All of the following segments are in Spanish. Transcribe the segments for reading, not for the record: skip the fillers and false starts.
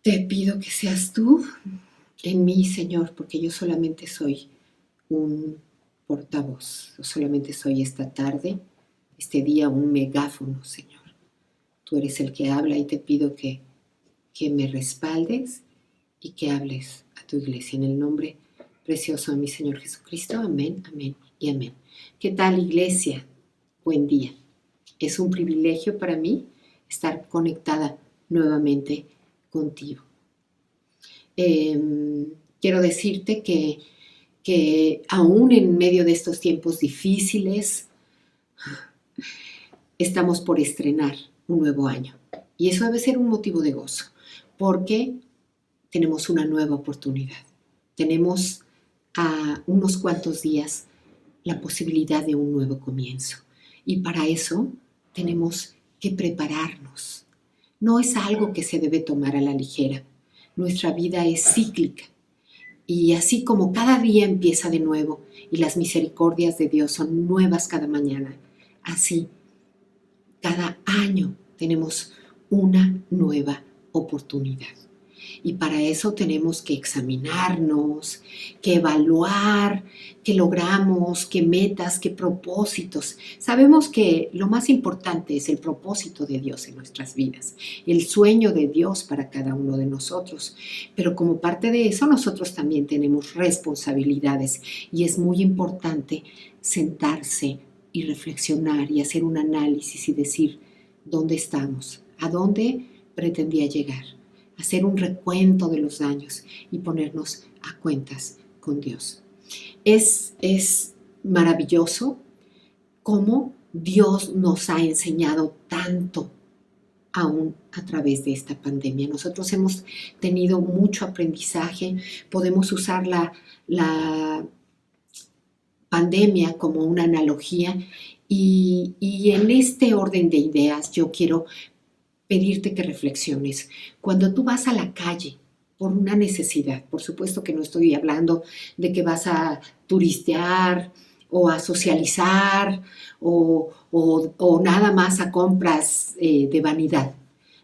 Te pido que seas tú en mí, Señor, porque yo solamente soy un portavoz. Yo solamente soy esta tarde, este día, un megáfono, Señor. Tú eres el que habla y te pido que me respaldes y que hables a tu iglesia en el nombre precioso de mi Señor Jesucristo. Amén, amén y amén. ¿Qué tal, iglesia? Buen día. Es un privilegio para mí estar conectada nuevamente contigo. Quiero decirte que aún en medio de estos tiempos difíciles, estamos por estrenar un nuevo año. Y eso debe ser un motivo de gozo, porque tenemos una nueva oportunidad. Tenemos a unos cuantos días la posibilidad de un nuevo comienzo. Y para eso tenemos que prepararnos. No es algo que se debe tomar a la ligera. Nuestra vida es cíclica. Y así como cada día empieza de nuevo y las misericordias de Dios son nuevas cada mañana, así cada año tenemos una nueva oportunidad. Y para eso tenemos que examinarnos, que evaluar qué logramos, qué metas, qué propósitos. Sabemos que lo más importante es el propósito de Dios en nuestras vidas, el sueño de Dios para cada uno de nosotros. Pero como parte de eso, nosotros también tenemos responsabilidades y es muy importante sentarse y reflexionar y hacer un análisis y decir dónde estamos, a dónde pretendía llegar. Hacer un recuento de los daños y ponernos a cuentas con Dios. Es maravilloso cómo Dios nos ha enseñado tanto aún a través de esta pandemia. Nosotros hemos tenido mucho aprendizaje, podemos usar la pandemia como una analogía y en este orden de ideas yo quiero pedirte que reflexiones. Cuando tú vas a la calle por una necesidad, por supuesto que no estoy hablando de que vas a turistear o a socializar o nada más a compras de vanidad,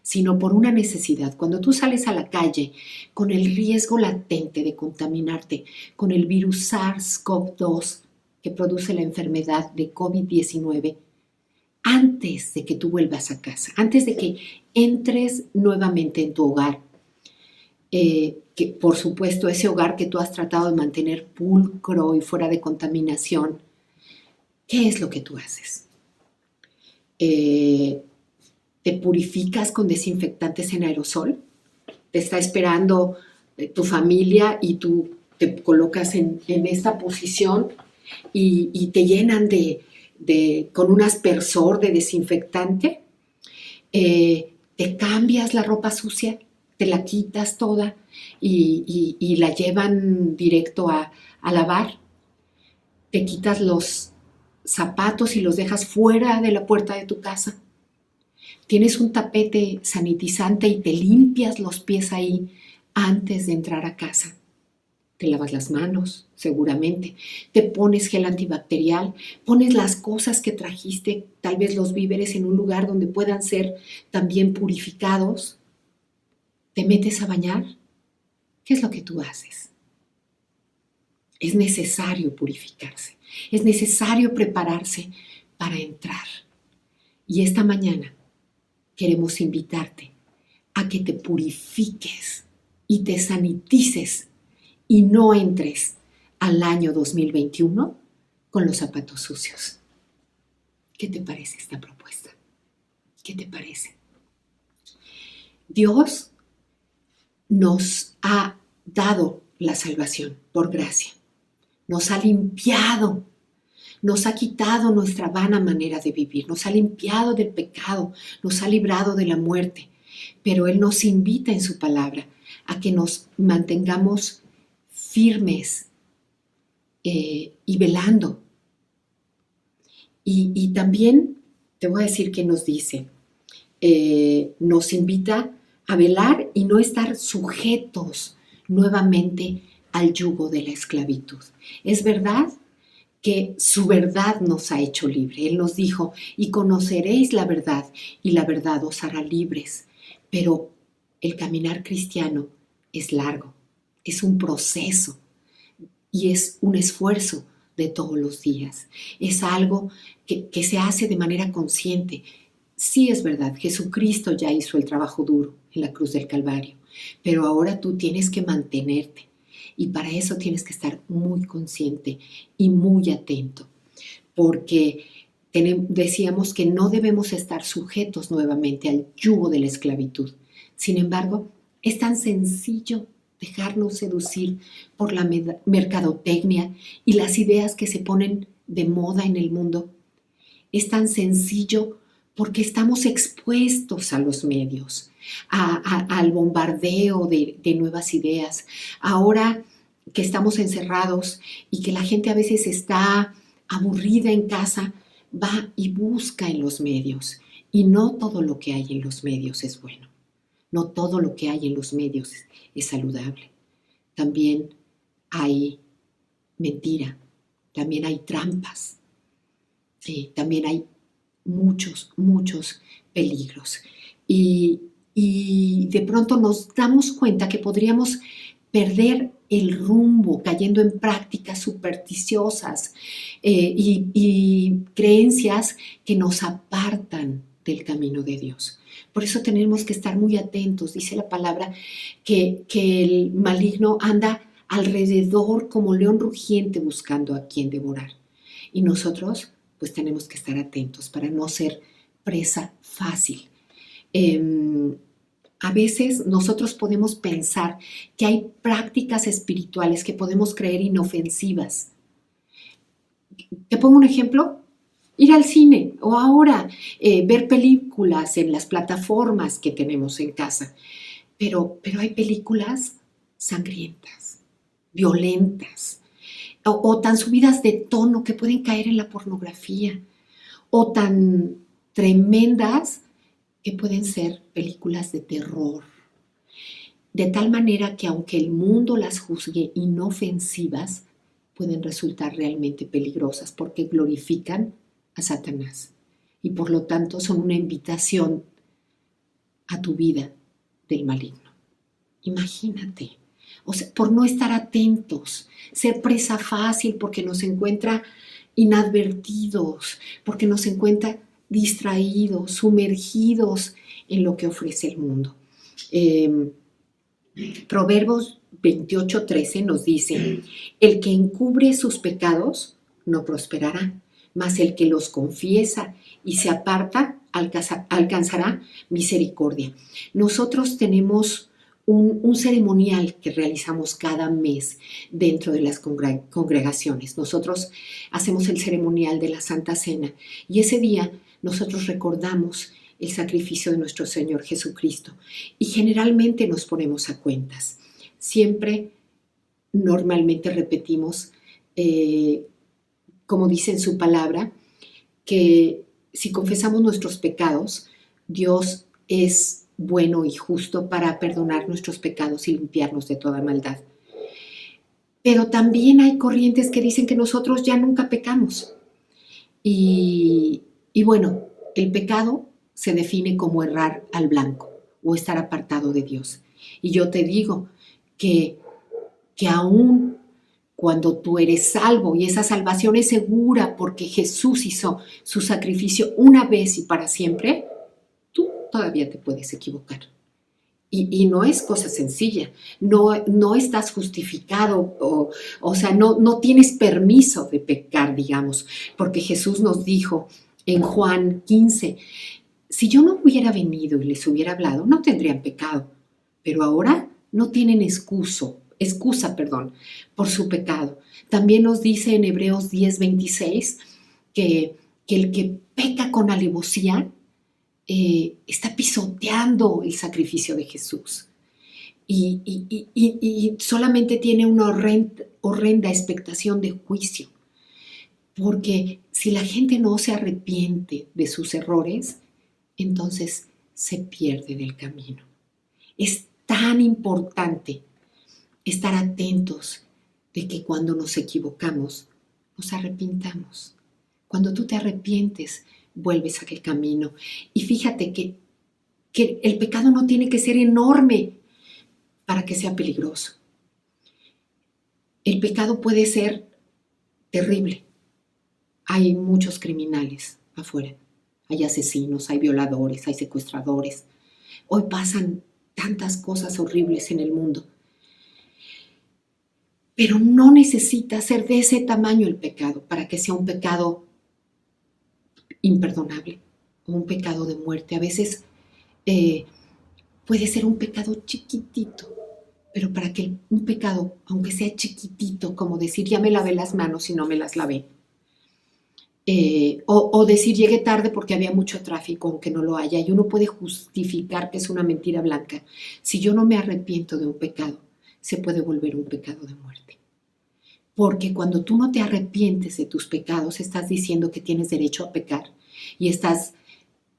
sino por una necesidad. Cuando tú sales a la calle con el riesgo latente de contaminarte con el virus SARS-CoV-2 que produce la enfermedad de COVID-19, antes de que tú vuelvas a casa, antes de que entres nuevamente en tu hogar, que por supuesto ese hogar que tú has tratado de mantener pulcro y fuera de contaminación, ¿qué es lo que tú haces? ¿Te purificas con desinfectantes en aerosol? ¿Te está esperando tu familia y tú te colocas en esta posición y te llenan con un aspersor de desinfectante? Te cambias la ropa sucia, te la quitas toda y la llevan directo a lavar. Te quitas los zapatos y los dejas fuera de la puerta de tu casa. Tienes un tapete sanitizante y te limpias los pies ahí antes de entrar a casa. Te lavas las manos, seguramente. Te pones gel antibacterial, pones las cosas que trajiste, tal vez los víveres, en un lugar donde puedan ser también purificados. ¿Te metes a bañar? ¿Qué es lo que tú haces? Es necesario purificarse. Es necesario prepararse para entrar. Y esta mañana queremos invitarte a que te purifiques y te sanitices y no entres al año 2021 con los zapatos sucios. ¿Qué te parece esta propuesta? ¿Qué te parece? Dios nos ha dado la salvación por gracia. Nos ha limpiado, nos ha quitado nuestra vana manera de vivir, nos ha limpiado del pecado, nos ha librado de la muerte. Pero Él nos invita en su palabra a que nos mantengamos firmes y velando. Y también te voy a decir que nos dice, nos invita a velar y no estar sujetos nuevamente al yugo de la esclavitud. Es verdad que su verdad nos ha hecho libre. Él nos dijo, y conoceréis la verdad, y la verdad os hará libres. Pero el caminar cristiano es largo, es un proceso y es un esfuerzo de todos los días. Es algo que se hace de manera consciente. Sí, es verdad, Jesucristo ya hizo el trabajo duro en la cruz del Calvario, pero ahora tú tienes que mantenerte y para eso tienes que estar muy consciente y muy atento, porque decíamos que no debemos estar sujetos nuevamente al yugo de la esclavitud. Sin embargo, es tan sencillo dejarnos seducir por la mercadotecnia y las ideas que se ponen de moda en el mundo. Es tan sencillo porque estamos expuestos a los medios, al bombardeo de nuevas ideas. Ahora que estamos encerrados y que la gente a veces está aburrida en casa, va y busca en los medios. Y no todo lo que hay en los medios es bueno. No todo lo que hay en los medios es saludable. También hay mentira, también hay trampas, también hay muchos peligros. Y de pronto nos damos cuenta que podríamos perder el rumbo cayendo en prácticas supersticiosas y creencias que nos apartan del camino de Dios. Por eso tenemos que estar muy atentos. Dice la palabra que el maligno anda alrededor como león rugiente buscando a quien devorar. Y nosotros pues tenemos que estar atentos para no ser presa fácil. A veces nosotros podemos pensar que hay prácticas espirituales que podemos creer inofensivas. Te pongo un ejemplo, ir al cine o ahora ver películas en las plataformas que tenemos en casa. Pero hay películas sangrientas, violentas, o tan subidas de tono que pueden caer en la pornografía, o tan tremendas que pueden ser películas de terror. De tal manera que aunque el mundo las juzgue inofensivas, pueden resultar realmente peligrosas porque glorifican a Satanás y por lo tanto son una invitación a tu vida del maligno. Imagínate, o sea, por no estar atentos, ser presa fácil porque nos encuentra inadvertidos, porque nos encuentra distraídos, sumergidos en lo que ofrece el mundo. Proverbios 28:13 nos dice, el que encubre sus pecados no prosperará, mas el que los confiesa y se aparta alcanzará misericordia. Nosotros tenemos un ceremonial que realizamos cada mes dentro de las congregaciones. Nosotros hacemos el ceremonial de la Santa Cena y ese día nosotros recordamos el sacrificio de nuestro Señor Jesucristo y generalmente nos ponemos a cuentas. Siempre, normalmente repetimos, como dice en su palabra, que si confesamos nuestros pecados, Dios es bueno y justo para perdonar nuestros pecados y limpiarnos de toda maldad. Pero también hay corrientes que dicen que nosotros ya nunca pecamos. Y bueno, el pecado se define como errar al blanco o estar apartado de Dios. Y yo te digo que aún cuando tú eres salvo y esa salvación es segura porque Jesús hizo su sacrificio una vez y para siempre, tú todavía te puedes equivocar. Y no es cosa sencilla, no estás justificado, o sea, no tienes permiso de pecar, digamos, porque Jesús nos dijo en Juan 15, si yo no hubiera venido y les hubiera hablado, no tendrían pecado, pero ahora no tienen excusa, por su pecado. También nos dice en Hebreos 10:26 que el que peca con alevosía está pisoteando el sacrificio de Jesús y solamente tiene una horrenda expectación de juicio, porque si la gente no se arrepiente de sus errores, entonces se pierde del camino. Es tan importante estar atentos de que cuando nos equivocamos, nos arrepintamos. Cuando tú te arrepientes, vuelves a aquel camino. Y fíjate que que el pecado no tiene que ser enorme para que sea peligroso. El pecado puede ser terrible. Hay muchos criminales afuera. Hay asesinos, hay violadores, hay secuestradores. Hoy pasan tantas cosas horribles en el mundo. Pero no necesita ser de ese tamaño el pecado para que sea un pecado imperdonable o un pecado de muerte. A veces puede ser un pecado chiquitito, pero para que un pecado, aunque sea chiquitito, como decir ya me lavé las manos y no me las lavé, o decir llegué tarde porque había mucho tráfico, aunque no lo haya, y uno puede justificar que es una mentira blanca. Si yo no me arrepiento de un pecado, se puede volver un pecado de muerte. Porque cuando tú no te arrepientes de tus pecados, estás diciendo que tienes derecho a pecar y estás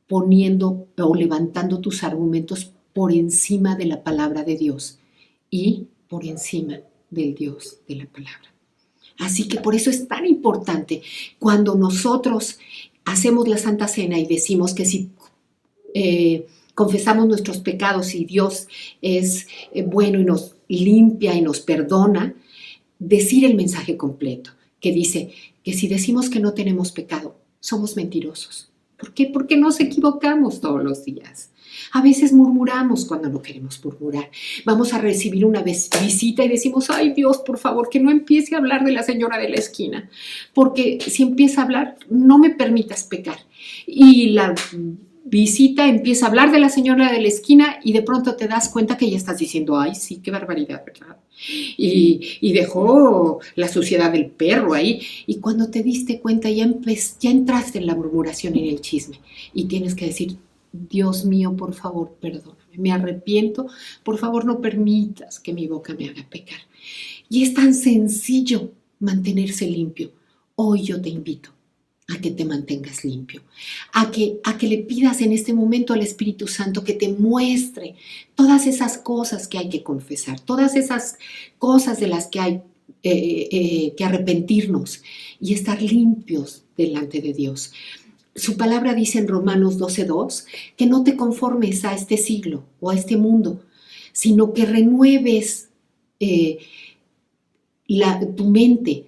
poniendo o levantando tus argumentos por encima de la palabra de Dios y por encima del Dios de la palabra. Así que por eso es tan importante cuando nosotros hacemos la Santa Cena y decimos que si confesamos nuestros pecados y Dios es bueno y nos limpia y nos perdona, decir el mensaje completo, que dice que si decimos que no tenemos pecado, somos mentirosos. ¿Por qué? Porque nos equivocamos todos los días. A veces murmuramos cuando no queremos murmurar. Vamos a recibir una visita y decimos, ay Dios, por favor, que no empiece a hablar de la señora de la esquina, porque si empieza a hablar, no me permitas pecar. Y la visita empieza a hablar de la señora de la esquina y de pronto te das cuenta que ya estás diciendo, ay, sí, qué barbaridad, ¿verdad? Y dejó la suciedad del perro ahí. Y cuando te diste cuenta ya entraste en la murmuración y en el chisme. Y tienes que decir, Dios mío, por favor, perdóname. Me arrepiento. Por favor, no permitas que mi boca me haga pecar. Y es tan sencillo mantenerse limpio. Hoy yo te invito a que te mantengas limpio, a que le pidas en este momento al Espíritu Santo que te muestre todas esas cosas que hay que confesar, todas esas cosas de las que hay que arrepentirnos y estar limpios delante de Dios. Su palabra dice en Romanos 12:2 que no te conformes a este siglo o a este mundo, sino que renueves tu mente.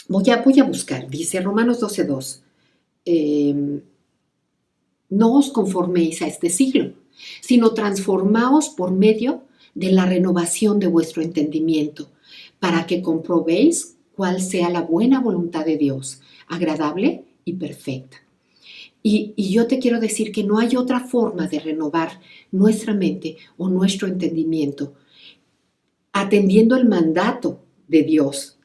Voy a buscar, dice Romanos 12:2, no os conforméis a este siglo, sino transformaos por medio de la renovación de vuestro entendimiento, para que comprobéis cuál sea la buena voluntad de Dios, agradable y perfecta. Y yo te quiero decir que no hay otra forma de renovar nuestra mente o nuestro entendimiento atendiendo el mandato de Dios,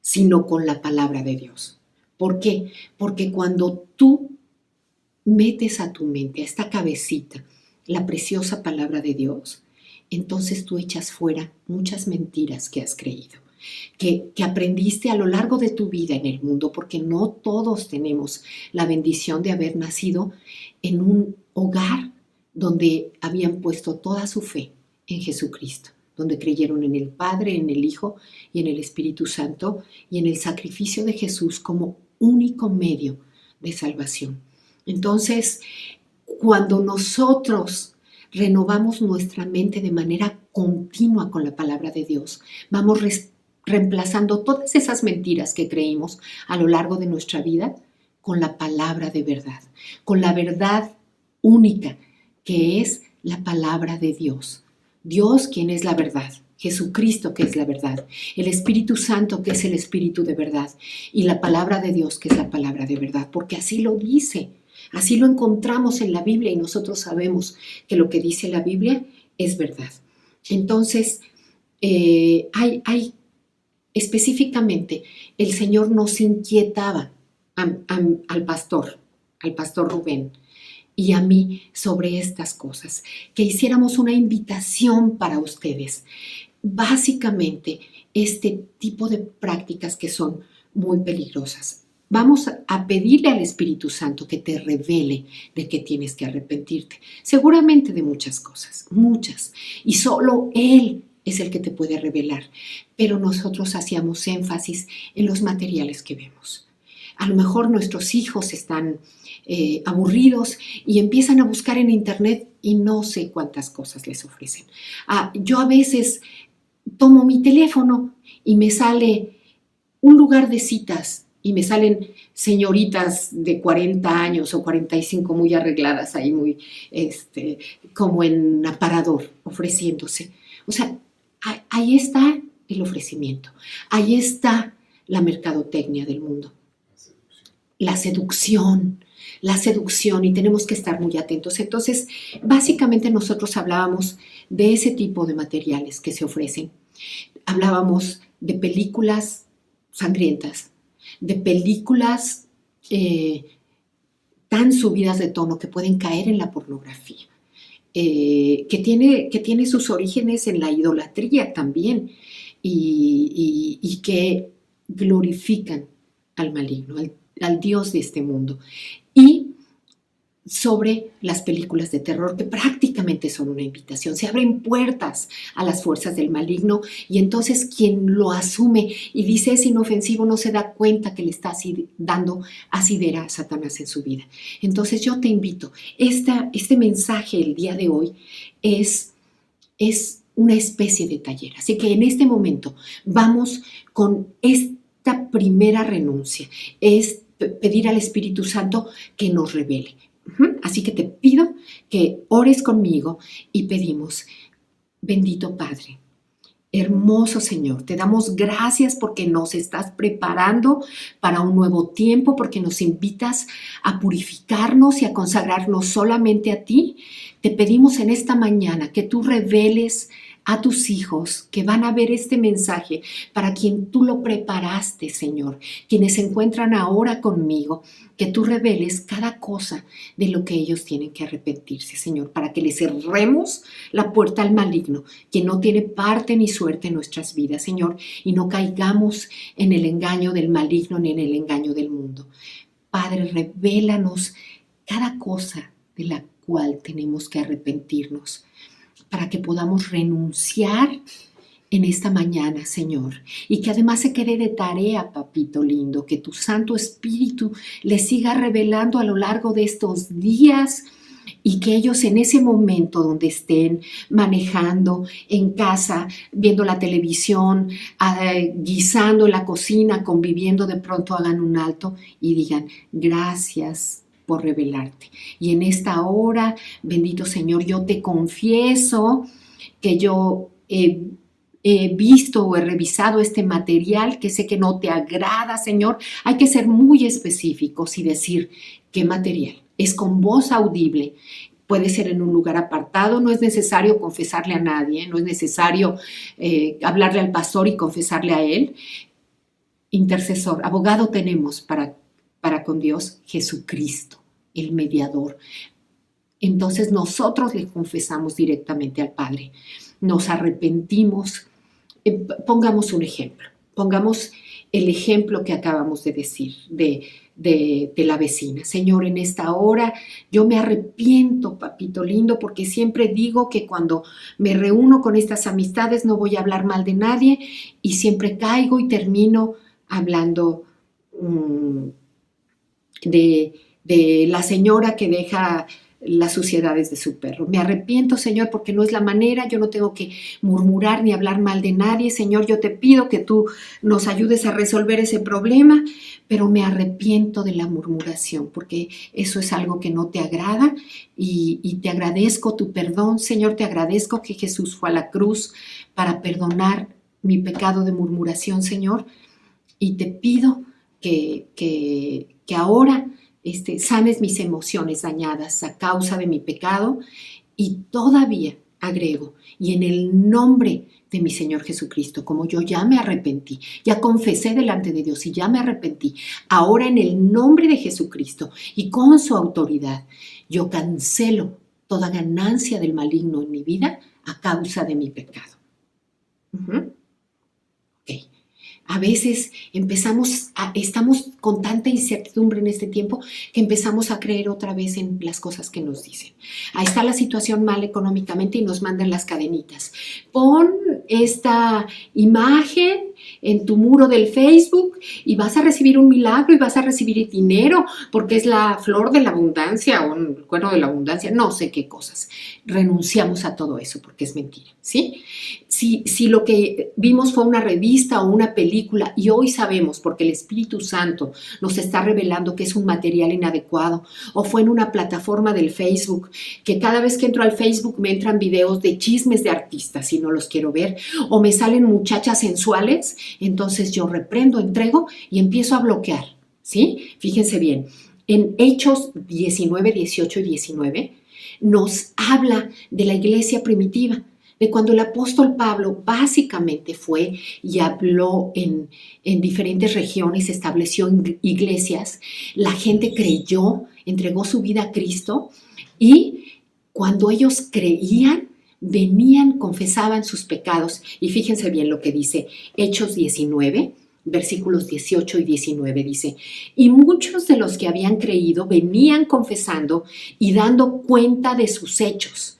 sino con la palabra de Dios. ¿Por qué? Porque cuando tú metes a tu mente, a esta cabecita, la preciosa palabra de Dios, entonces tú echas fuera muchas mentiras que has creído, que aprendiste a lo largo de tu vida en el mundo, porque no todos tenemos la bendición de haber nacido en un hogar donde habían puesto toda su fe en Jesucristo, donde creyeron en el Padre, en el Hijo y en el Espíritu Santo y en el sacrificio de Jesús como único medio de salvación. Entonces, cuando nosotros renovamos nuestra mente de manera continua con la palabra de Dios, vamos reemplazando todas esas mentiras que creímos a lo largo de nuestra vida con la palabra de verdad, con la verdad única que es la palabra de Dios. Dios, quien es la verdad, Jesucristo, que es la verdad, el Espíritu Santo, que es el Espíritu de verdad, y la palabra de Dios, que es la palabra de verdad, porque así lo dice, así lo encontramos en la Biblia y nosotros sabemos que lo que dice la Biblia es verdad. Entonces, hay específicamente, el Señor nos inquietaba al pastor Rubén y a mí sobre estas cosas, que hiciéramos una invitación para ustedes. Básicamente, este tipo de prácticas que son muy peligrosas. Vamos a pedirle al Espíritu Santo que te revele de qué tienes que arrepentirte. Seguramente de muchas cosas, muchas. Y solo Él es el que te puede revelar. Pero nosotros hacíamos énfasis en los materiales que vemos. A lo mejor nuestros hijos están aburridos y empiezan a buscar en internet y no sé cuántas cosas les ofrecen. Yo a veces tomo mi teléfono y me sale un lugar de citas y me salen señoritas de 40 años o 45 muy arregladas ahí, muy como en aparador, ofreciéndose. O sea, ahí está el ofrecimiento, ahí está la mercadotecnia del mundo. La seducción, y tenemos que estar muy atentos. Entonces, básicamente nosotros hablábamos de ese tipo de materiales que se ofrecen. Hablábamos de películas sangrientas, de películas tan subidas de tono que pueden caer en la pornografía, que tiene sus orígenes en la idolatría también y que glorifican al maligno, al Dios de este mundo. Y sobre las películas de terror, que prácticamente son una invitación. Se abren puertas a las fuerzas del maligno y entonces quien lo asume y dice es inofensivo no se da cuenta que le está dando asidera a Satanás en su vida. Entonces yo te invito, este mensaje el día de hoy es una especie de taller. Así que en este momento vamos con esta primera renuncia, es pedir al Espíritu Santo que nos revele. Así que te pido que ores conmigo y pedimos, bendito Padre, hermoso Señor, te damos gracias porque nos estás preparando para un nuevo tiempo, porque nos invitas a purificarnos y a consagrarnos solamente a ti. Te pedimos en esta mañana que tú reveles a tus hijos que van a ver este mensaje para quien tú lo preparaste, Señor, quienes se encuentran ahora conmigo, que tú reveles cada cosa de lo que ellos tienen que arrepentirse, Señor, para que le cerremos la puerta al maligno, que no tiene parte ni suerte en nuestras vidas, Señor, y no caigamos en el engaño del maligno ni en el engaño del mundo. Padre, revélanos cada cosa de la cual tenemos que arrepentirnos, para que podamos renunciar en esta mañana, Señor, y que además se quede de tarea, papito lindo, que tu Santo Espíritu les siga revelando a lo largo de estos días y que ellos en ese momento donde estén manejando, en casa, viendo la televisión, guisando en la cocina, conviviendo, de pronto hagan un alto y digan, gracias por revelarte. Y en esta hora, bendito Señor, yo te confieso que yo he visto o he revisado este material que sé que no te agrada, Señor. Hay que ser muy específicos y decir qué material. Es con voz audible. Puede ser en un lugar apartado, no es necesario confesarle a nadie, no es necesario hablarle al pastor y confesarle a él. Intercesor, abogado tenemos para con Dios, Jesucristo, el mediador. Entonces nosotros le confesamos directamente al Padre, nos arrepentimos. Pongamos un ejemplo, pongamos el ejemplo que acabamos de decir de la vecina. Señor, en esta hora yo me arrepiento, papito lindo, porque siempre digo que cuando me reúno con estas amistades no voy a hablar mal de nadie y siempre caigo y termino hablando de la señora que deja las suciedades de su perro. Me arrepiento, Señor, porque no es la manera. Yo no tengo que murmurar ni hablar mal de nadie. Señor, yo te pido que tú nos ayudes a resolver ese problema, pero me arrepiento de la murmuración, porque eso es algo que no te agrada y te agradezco tu perdón, Señor. Te agradezco que Jesús fue a la cruz para perdonar mi pecado de murmuración, Señor, y te pido que ahora sanes mis emociones dañadas a causa de mi pecado y todavía agrego, y en el nombre de mi Señor Jesucristo, como yo ya me arrepentí, ya confesé delante de Dios y ya me arrepentí, ahora en el nombre de Jesucristo y con su autoridad, yo cancelo toda ganancia del maligno en mi vida a causa de mi pecado. Ok. A veces estamos con tanta incertidumbre en este tiempo que empezamos a creer otra vez en las cosas que nos dicen. Ahí está la situación mal económicamente y nos mandan las cadenitas. Pon esta imagen en tu muro del Facebook y vas a recibir un milagro y vas a recibir dinero porque es la flor de la abundancia o el cuerno de la abundancia, no sé qué cosas. Renunciamos a todo eso porque es mentira, ¿sí? Si lo que vimos fue una revista o una película y hoy sabemos porque el Espíritu Santo nos está revelando que es un material inadecuado, o fue en una plataforma del Facebook que cada vez que entro al Facebook me entran videos de chismes de artistas y no los quiero ver, o me salen muchachas sensuales, entonces yo reprendo, entrego y empiezo a bloquear, ¿sí? Fíjense bien, en Hechos 19, 18 y 19 nos habla de la iglesia primitiva, de cuando el apóstol Pablo básicamente fue y habló en diferentes regiones, estableció iglesias, la gente creyó, entregó su vida a Cristo y cuando ellos creían, venían, confesaban sus pecados. Y fíjense bien lo que dice Hechos 19, versículos 18 y 19 dice, y muchos de los que habían creído venían confesando y dando cuenta de sus hechos.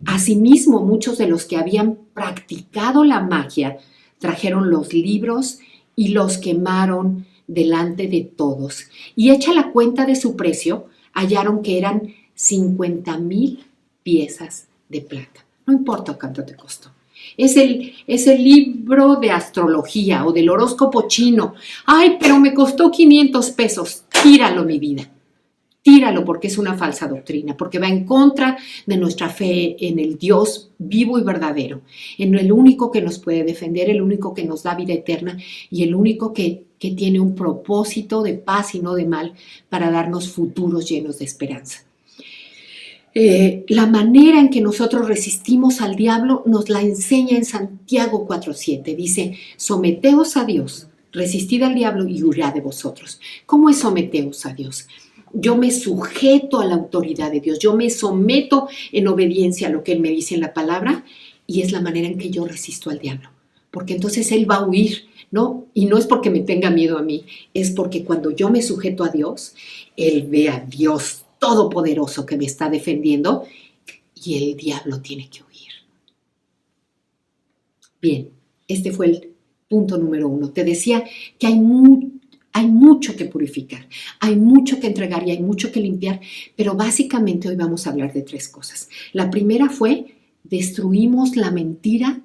Asimismo, muchos de los que habían practicado la magia trajeron los libros y los quemaron delante de todos. Y hecha la cuenta de su precio, hallaron que eran 50,000 piezas de plata. No importa cuánto te costó. Es el libro de astrología o del horóscopo chino. Ay, pero me costó 500 pesos. Tíralo, mi vida. Tíralo porque es una falsa doctrina, porque va en contra de nuestra fe en el Dios vivo y verdadero, en el único que nos puede defender, el único que nos da vida eterna y el único que tiene un propósito de paz y no de mal para darnos futuros llenos de esperanza. La manera en que nosotros resistimos al diablo nos la enseña en Santiago 4:7. Dice, someteos a Dios, resistid al diablo y huirá de vosotros. ¿Cómo es someteos a Dios? Yo me sujeto a la autoridad de Dios, yo me someto en obediencia a lo que Él me dice en la palabra y es la manera en que yo resisto al diablo, porque entonces Él va a huir, ¿no? Y no es porque me tenga miedo a mí, es porque cuando yo me sujeto a Dios, Él ve a Dios todopoderoso que me está defendiendo y el diablo tiene que huir. Bien, este fue el punto número 1. Te decía que hay mucho que purificar, hay mucho que entregar y hay mucho que limpiar, pero básicamente hoy vamos a hablar de 3 cosas. La primera fue, destruimos la mentira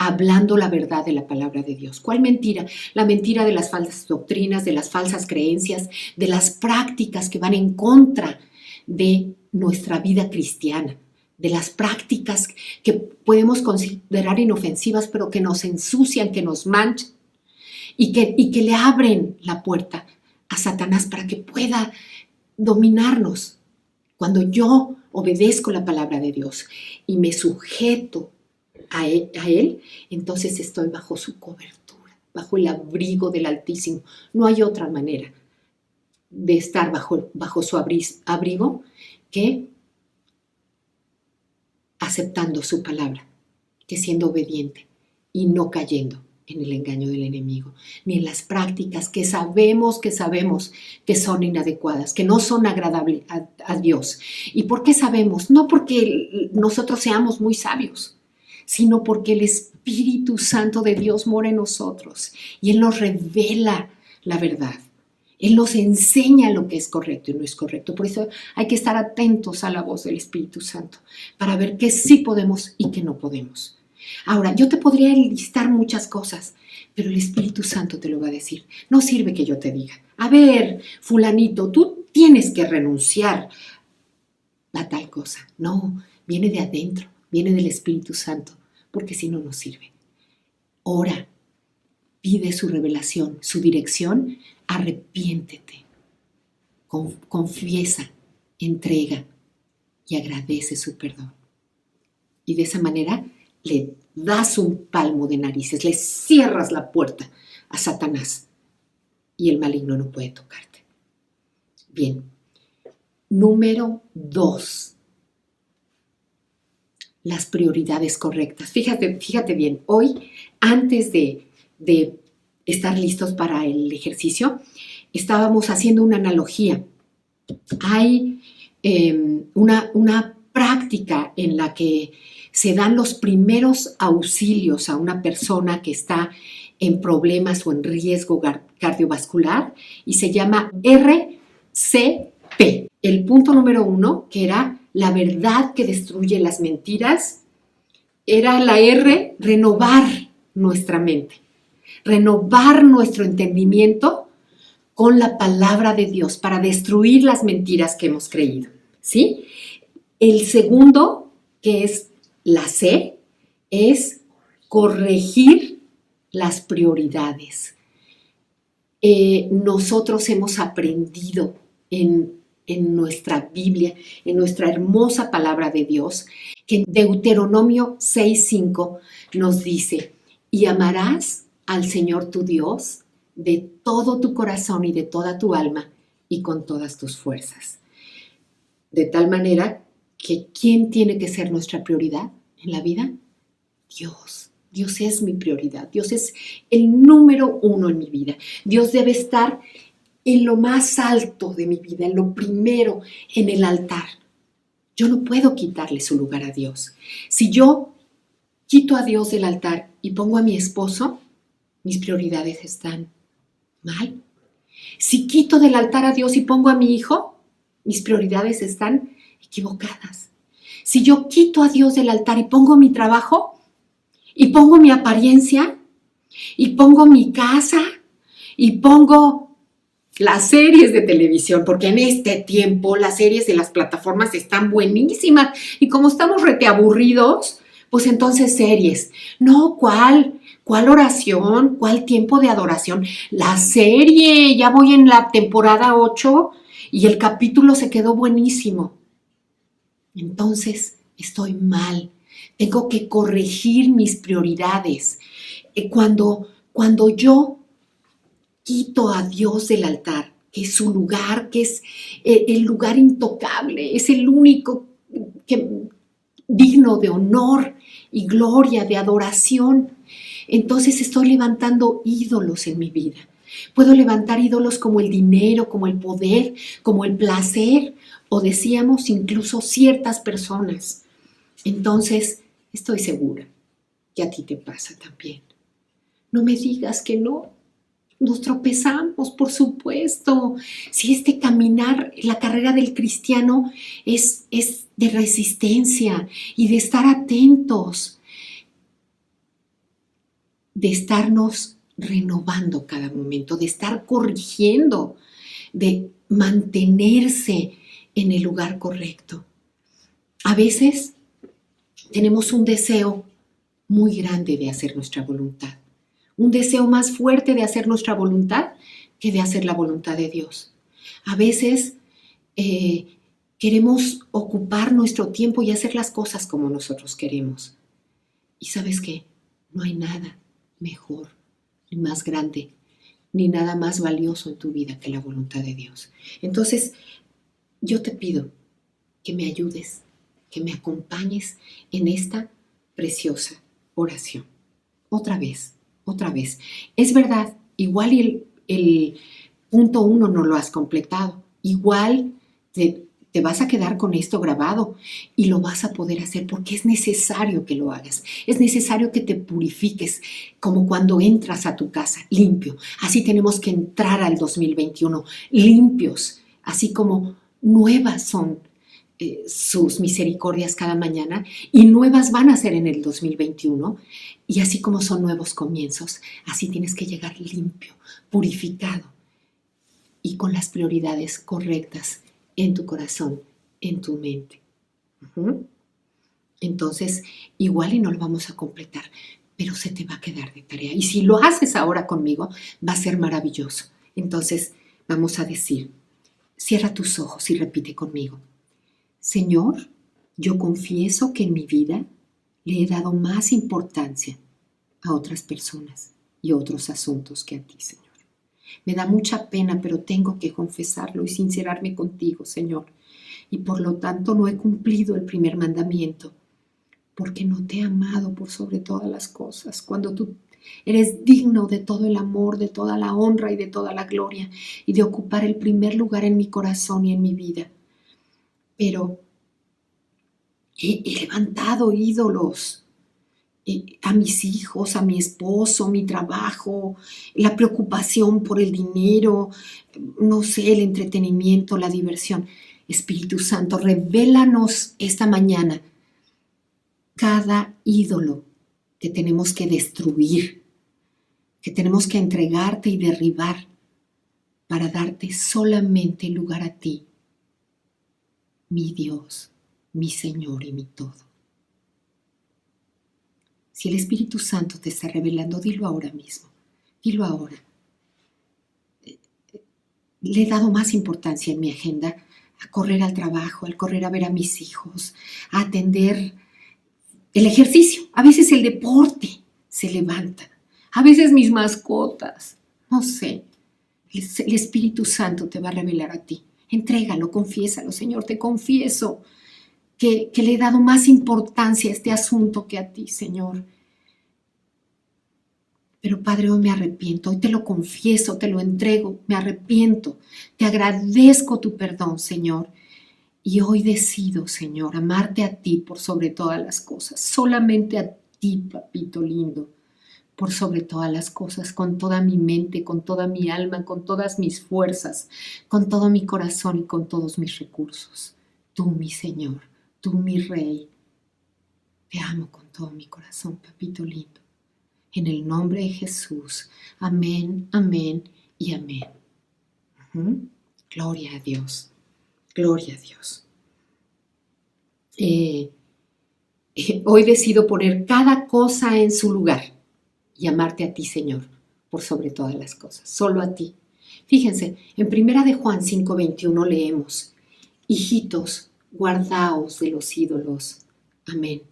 hablando la verdad de la palabra de Dios. ¿Cuál mentira? La mentira de las falsas doctrinas, de las falsas creencias, de las prácticas que van en contra de nuestra vida cristiana, de las prácticas que podemos considerar inofensivas, pero que nos ensucian, que nos manchan, y que le abren la puerta a Satanás para que pueda dominarnos. Cuando yo obedezco la palabra de Dios y me sujeto a él, entonces estoy bajo su cobertura, bajo el abrigo del Altísimo. No hay otra manera de estar bajo su abrigo que aceptando su palabra, que siendo obediente y no cayendo en el engaño del enemigo, ni en las prácticas que sabemos que son inadecuadas, que no son agradables a Dios. ¿Y por qué sabemos? No porque nosotros seamos muy sabios, sino porque el Espíritu Santo de Dios mora en nosotros y Él nos revela la verdad. Él nos enseña lo que es correcto y no es correcto. Por eso hay que estar atentos a la voz del Espíritu Santo para ver qué sí podemos y qué no podemos. Ahora, yo te podría listar muchas cosas, pero el Espíritu Santo te lo va a decir. No sirve que yo te diga, a ver, fulanito, tú tienes que renunciar a tal cosa. No, viene de adentro, viene del Espíritu Santo, porque si no, no sirve. Ora, pide su revelación, su dirección, arrepiéntete, confiesa, entrega y agradece su perdón. Y de esa manera le das un palmo de narices, le cierras la puerta a Satanás y el maligno no puede tocarte. Bien, número 2, las prioridades correctas. Fíjate bien, hoy, antes de estar listos para el ejercicio, estábamos haciendo una analogía. Hay una práctica en la que se dan los primeros auxilios a una persona que está en problemas o en riesgo cardiovascular y se llama RCP. El punto número 1, que era la verdad que destruye las mentiras, era la R, renovar nuestra mente, renovar nuestro entendimiento con la palabra de Dios para destruir las mentiras que hemos creído, ¿sí? El segundo, que es la C, es corregir las prioridades. Nosotros hemos aprendido en nuestra Biblia, en nuestra hermosa palabra de Dios, que en Deuteronomio 6:5 nos dice, y amarás al Señor tu Dios de todo tu corazón y de toda tu alma y con todas tus fuerzas. De tal manera que ¿quién tiene que ser nuestra prioridad en la vida? Dios. Dios es mi prioridad. Dios es el número 1 en mi vida. Dios debe estar en lo más alto de mi vida, en lo primero, en el altar. Yo no puedo quitarle su lugar a Dios. Si yo quito a Dios del altar y pongo a mi esposo, mis prioridades están mal. Si quito del altar a Dios y pongo a mi hijo, mis prioridades están equivocadas. Si yo quito a Dios del altar y pongo mi trabajo, y pongo mi apariencia, y pongo mi casa, y pongo las series de televisión, porque en este tiempo las series de las plataformas están buenísimas, y como estamos reteaburridos, pues entonces series. No, ¿cuál oración? ¿Cuál tiempo de adoración? La serie, ya voy en la temporada 8 y el capítulo se quedó buenísimo. Entonces estoy mal. Tengo que corregir mis prioridades. Cuando yo quito a Dios del altar, que es su lugar, que es el lugar intocable, es el único digno de honor y gloria, de adoración, entonces estoy levantando ídolos en mi vida. Puedo levantar ídolos como el dinero, como el poder, como el placer, o decíamos incluso ciertas personas. Entonces, estoy segura que a ti te pasa también. No me digas que no. Nos tropezamos, por supuesto. Si este caminar, la carrera del cristiano es de resistencia y de estar atentos, de estarnos renovando cada momento, de estar corrigiendo, de mantenerse en el lugar correcto. A veces tenemos un deseo muy grande de hacer nuestra voluntad, un deseo más fuerte de hacer nuestra voluntad que de hacer la voluntad de Dios. A veces queremos ocupar nuestro tiempo y hacer las cosas como nosotros queremos. ¿Y sabes qué? No hay nada mejor, ni más grande, ni nada más valioso en tu vida que la voluntad de Dios. Entonces, yo te pido que me ayudes, que me acompañes en esta preciosa oración. Otra vez. Es verdad, igual el punto 1 no lo has completado. Igual te vas a quedar con esto grabado y lo vas a poder hacer porque es necesario que lo hagas. Es necesario que te purifiques como cuando entras a tu casa, limpio. Así tenemos que entrar al 2021 limpios, así como nuevas son sus misericordias cada mañana y nuevas van a ser en el 2021 y así como son nuevos comienzos, así tienes que llegar limpio, purificado y con las prioridades correctas en tu corazón, en tu mente. Entonces, igual y no lo vamos a completar, pero se te va a quedar de tarea. Y si lo haces ahora conmigo, va a ser maravilloso. Entonces, vamos a decir, cierra tus ojos y repite conmigo. Señor, yo confieso que en mi vida le he dado más importancia a otras personas y otros asuntos que a ti, Señor. Me da mucha pena, pero tengo que confesarlo y sincerarme contigo, Señor. Y por lo tanto no he cumplido el primer mandamiento, porque no te he amado por sobre todas las cosas, cuando tú eres digno de todo el amor, de toda la honra y de toda la gloria, y de ocupar el primer lugar en mi corazón y en mi vida. Pero He levantado ídolos a mis hijos, a mi esposo, mi trabajo, la preocupación por el dinero, no sé, el entretenimiento, la diversión. Espíritu Santo, revélanos esta mañana cada ídolo que tenemos que destruir, que tenemos que entregarte y derribar para darte solamente lugar a ti, mi Dios, mi Señor y mi todo. Si el Espíritu Santo te está revelando, dilo ahora mismo, dilo ahora. Le he dado más importancia en mi agenda a correr al trabajo, al correr a ver a mis hijos, a atender el ejercicio, a veces el deporte se levanta, a veces mis mascotas, no sé. El Espíritu Santo te va a revelar a ti. Entrégalo, confiésalo, Señor, te confieso que le he dado más importancia a este asunto que a ti, Señor. Pero Padre, hoy me arrepiento, hoy te lo confieso, te lo entrego, me arrepiento, te agradezco tu perdón, Señor. Y hoy decido, Señor, amarte a ti por sobre todas las cosas, solamente a ti, papito lindo, por sobre todas las cosas, con toda mi mente, con toda mi alma, con todas mis fuerzas, con todo mi corazón y con todos mis recursos. Tú, mi Señor, tú, mi Rey, te amo con todo mi corazón, papito lindo. En el nombre de Jesús. Amén, amén y amén. Gloria a Dios. Gloria a Dios. Hoy decido poner cada cosa en su lugar y amarte a ti, Señor, por sobre todas las cosas. Solo a ti. Fíjense, en 1 de Juan 5:21 leemos: hijitos, guardaos de los ídolos. Amén.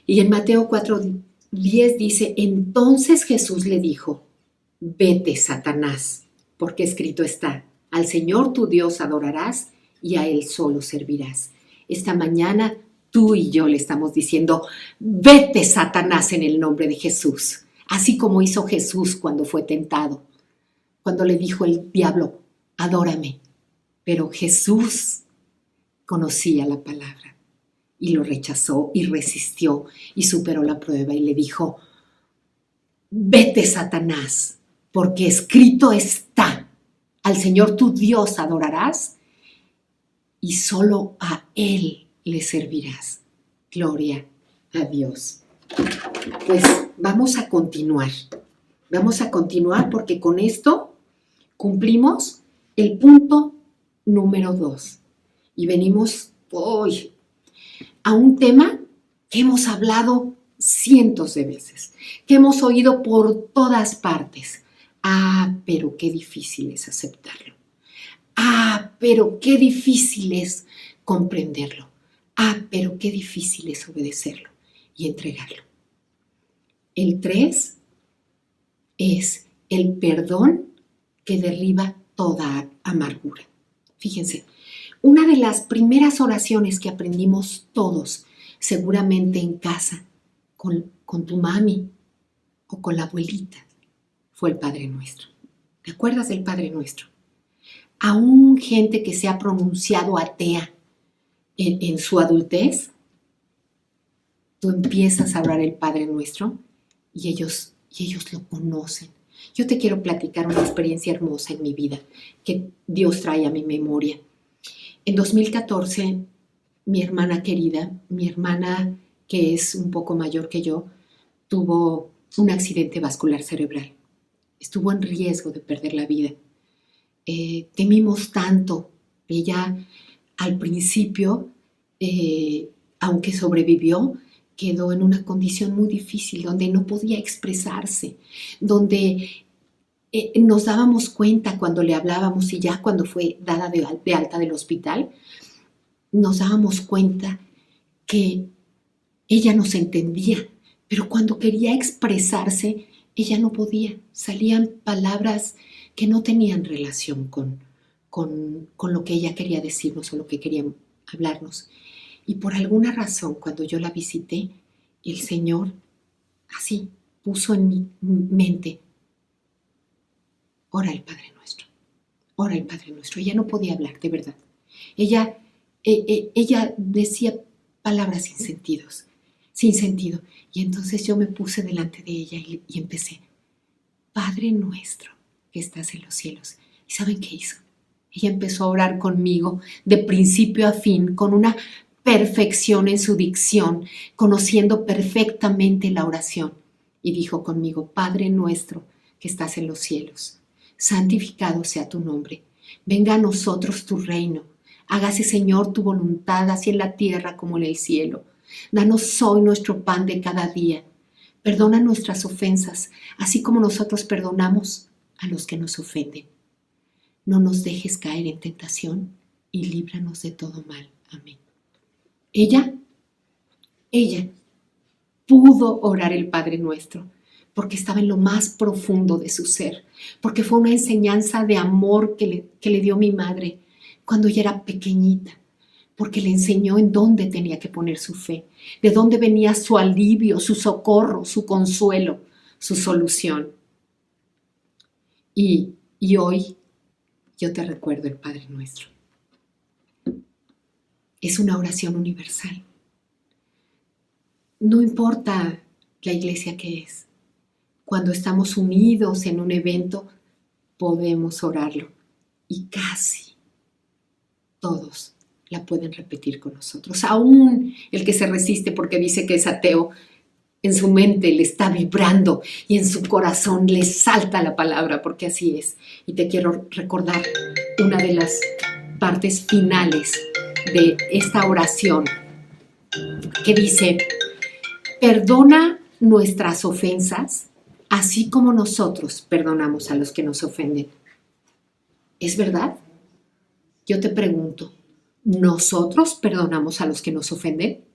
Y en Mateo 4:10 dice: entonces Jesús le dijo: vete, Satanás, porque escrito está: al Señor tu Dios adorarás y a Él solo servirás. Esta mañana tú y yo le estamos diciendo: vete, Satanás, en el nombre de Jesús. Así como hizo Jesús cuando fue tentado, cuando le dijo el diablo: adórame. Pero Jesús conocía la palabra y lo rechazó y resistió y superó la prueba y le dijo: vete, Satanás, porque escrito está: al Señor tu Dios adorarás y solo a Él le servirás. Gloria a Dios. Pues vamos a continuar. Vamos a continuar porque con esto cumplimos el punto número 2. Y venimos hoy a un tema que hemos hablado cientos de veces, que hemos oído por todas partes. Pero qué difícil es aceptarlo. Pero qué difícil es comprenderlo. Pero qué difícil es obedecerlo y entregarlo. El 3 es el perdón que derriba toda amargura. Fíjense, una de las primeras oraciones que aprendimos todos, seguramente en casa, con tu mami o con la abuelita, fue el Padre Nuestro. ¿Te acuerdas del Padre Nuestro? Aún gente que se ha pronunciado atea en su adultez, tú empiezas a hablar el Padre Nuestro y ellos lo conocen. Yo te quiero platicar una experiencia hermosa en mi vida que Dios trae a mi memoria. En 2014, mi hermana querida, mi hermana que es un poco mayor que yo, tuvo un accidente vascular cerebral. Estuvo en riesgo de perder la vida. Temimos tanto. Ella al principio, aunque sobrevivió, quedó en una condición muy difícil, donde no podía expresarse, donde nos dábamos cuenta cuando le hablábamos y ya cuando fue dada de alta del hospital, nos dábamos cuenta que ella nos entendía, pero cuando quería expresarse, ella no podía. Salían palabras que no tenían relación con lo que ella quería decirnos o lo que quería hablarnos. Y por alguna razón, cuando yo la visité, el Señor así puso en mi mente: ora el Padre Nuestro, ora el Padre Nuestro. Ella no podía hablar, de verdad. Ella ella decía palabras sin sentido. Y entonces yo me puse delante de ella y empecé, Padre nuestro que estás en los cielos. ¿Y saben qué hizo? Ella empezó a orar conmigo de principio a fin, con una perfección en su dicción, conociendo perfectamente la oración. Y dijo conmigo, Padre nuestro que estás en los cielos, santificado sea tu nombre. Venga a nosotros tu reino. Hágase, Señor, tu voluntad, así en la tierra como en el cielo. Danos hoy nuestro pan de cada día. Perdona nuestras ofensas, así como nosotros perdonamos a los que nos ofenden. No nos dejes caer en tentación y líbranos de todo mal. Amén. Ella pudo orar el Padre Nuestro porque estaba en lo más profundo de su ser, porque fue una enseñanza de amor que le dio mi madre cuando ella era pequeñita, porque le enseñó en dónde tenía que poner su fe, de dónde venía su alivio, su socorro, su consuelo, su solución. Y hoy yo te recuerdo el Padre Nuestro. Es una oración universal. No importa la iglesia que es. Cuando estamos unidos en un evento, podemos orarlo. Y casi todos la pueden repetir con nosotros. Aún el que se resiste porque dice que es ateo, en su mente le está vibrando y en su corazón le salta la palabra, porque así es. Y te quiero recordar una de las partes finales de esta oración que dice, perdona nuestras ofensas, así como nosotros perdonamos a los que nos ofenden. ¿Es verdad? Yo te pregunto, ¿nosotros perdonamos a los que nos ofenden?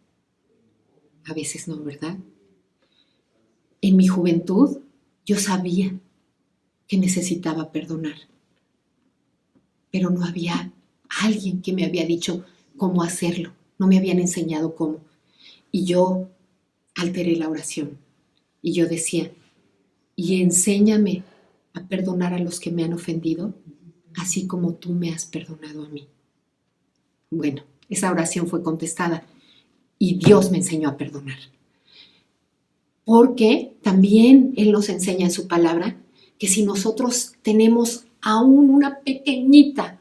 A veces no, ¿verdad? En mi juventud, yo sabía que necesitaba perdonar, pero no había alguien que me había dicho cómo hacerlo, no me habían enseñado cómo. Y yo alteré la oración y yo decía, y enséñame a perdonar a los que me han ofendido, así como tú me has perdonado a mí. Bueno, esa oración fue contestada y Dios me enseñó a perdonar. Porque también Él nos enseña en su palabra que si nosotros tenemos aún una pequeñita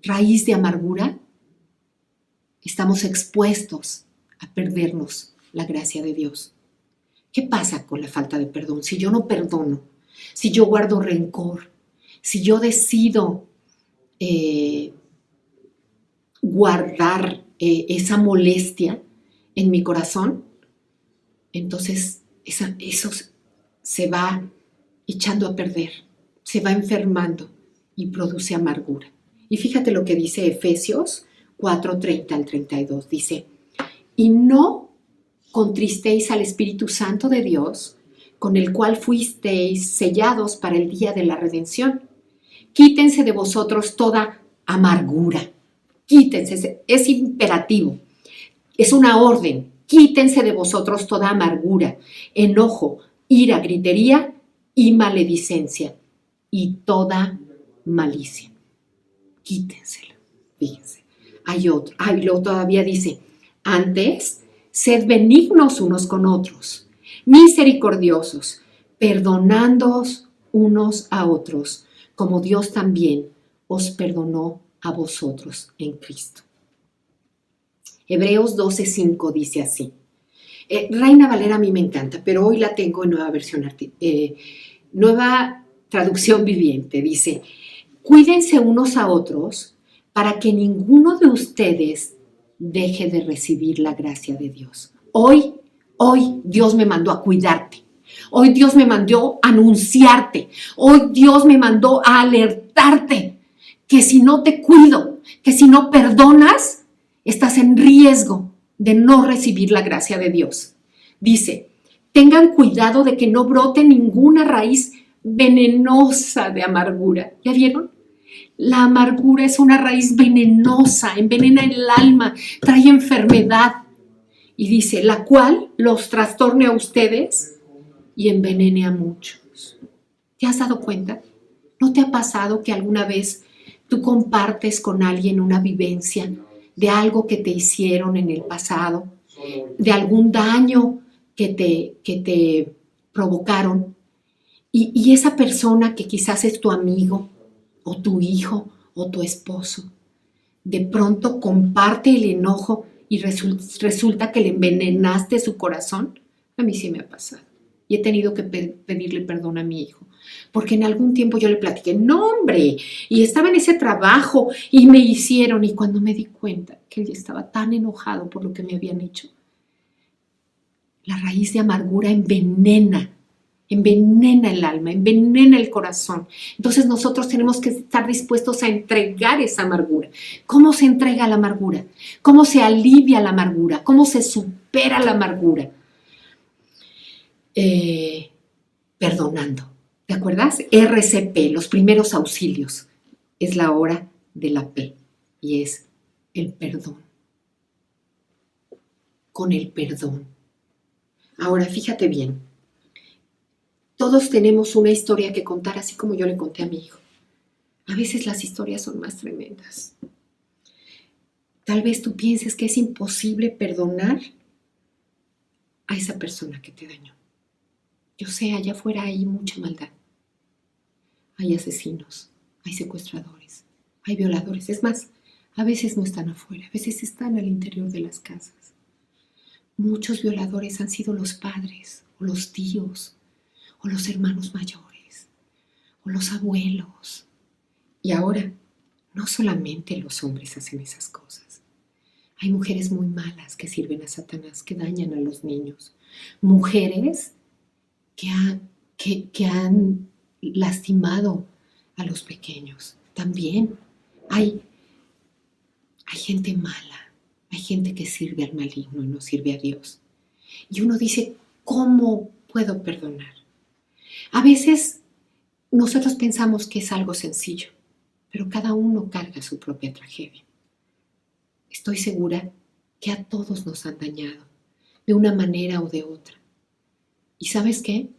raíz de amargura, estamos expuestos a perdernos la gracia de Dios. ¿Qué pasa con la falta de perdón? Si yo no perdono, si yo guardo rencor, si yo decido guardar esa molestia en mi corazón, entonces eso se va echando a perder, se va enfermando y produce amargura. Y fíjate lo que dice Efesios 4:30 al 32. Dice, y no contristéis al Espíritu Santo de Dios, con el cual fuisteis sellados para el día de la redención. Quítense de vosotros toda amargura. Quítense, es imperativo, es una orden. Quítense de vosotros toda amargura, enojo, ira, gritería y maledicencia y toda malicia. Quítensela, fíjense. Luego todavía dice, antes, sed benignos unos con otros, misericordiosos, perdonándoos unos a otros, como Dios también os perdonó a vosotros en Cristo. Hebreos 12:5 dice así. Reina Valera a mí me encanta, pero hoy la tengo en nueva traducción viviente. Dice, cuídense unos a otros para que ninguno de ustedes deje de recibir la gracia de Dios. Hoy Dios me mandó a cuidarte. Hoy Dios me mandó a anunciarte. Hoy Dios me mandó a alertarte que si no te cuido, que si no perdonas, estás en riesgo de no recibir la gracia de Dios. Dice, tengan cuidado de que no brote ninguna raíz venenosa de amargura. ¿Ya vieron? La amargura es una raíz venenosa, envenena el alma, trae enfermedad. Y dice, la cual los trastorne a ustedes y envenene a muchos. ¿Te has dado cuenta? ¿No te ha pasado que alguna vez Tú compartes con alguien una vivencia de algo que te hicieron en el pasado, de algún daño que te provocaron. Y esa persona que quizás es tu amigo o tu hijo o tu esposo, de pronto comparte el enojo y resulta que le envenenaste su corazón. A mí sí me ha pasado. Y he tenido que pedirle perdón a mi hijo. Porque en algún tiempo yo le platiqué, no hombre, y estaba en ese trabajo y me hicieron. Y cuando me di cuenta que él estaba tan enojado por lo que me habían hecho, la raíz de amargura envenena el alma, envenena el corazón. Entonces nosotros tenemos que estar dispuestos a entregar esa amargura. ¿Cómo se entrega la amargura? ¿Cómo se alivia la amargura? ¿Cómo se supera la amargura? Perdonando. ¿Te acuerdas? RCP, los primeros auxilios. Es la hora de la P y es el perdón. Con el perdón. Ahora, fíjate bien. Todos tenemos una historia que contar, así como yo le conté a mi hijo. A veces las historias son más tremendas. Tal vez tú pienses que es imposible perdonar a esa persona que te dañó. Yo sé, allá afuera hay mucha maldad. Hay asesinos, hay secuestradores, hay violadores. Es más, a veces no están afuera, a veces están al interior de las casas. Muchos violadores han sido los padres, o los tíos, o los hermanos mayores, o los abuelos. Y ahora, no solamente los hombres hacen esas cosas. Hay mujeres muy malas que sirven a Satanás, que dañan a los niños. Mujeres que han lastimado a los pequeños. También hay gente mala, hay gente que sirve al maligno y no sirve a Dios. Y uno dice, ¿cómo puedo perdonar? A veces nosotros pensamos que es algo sencillo, pero cada uno carga su propia tragedia. Estoy segura que a todos nos han dañado, de una manera o de otra. ¿Y sabes qué?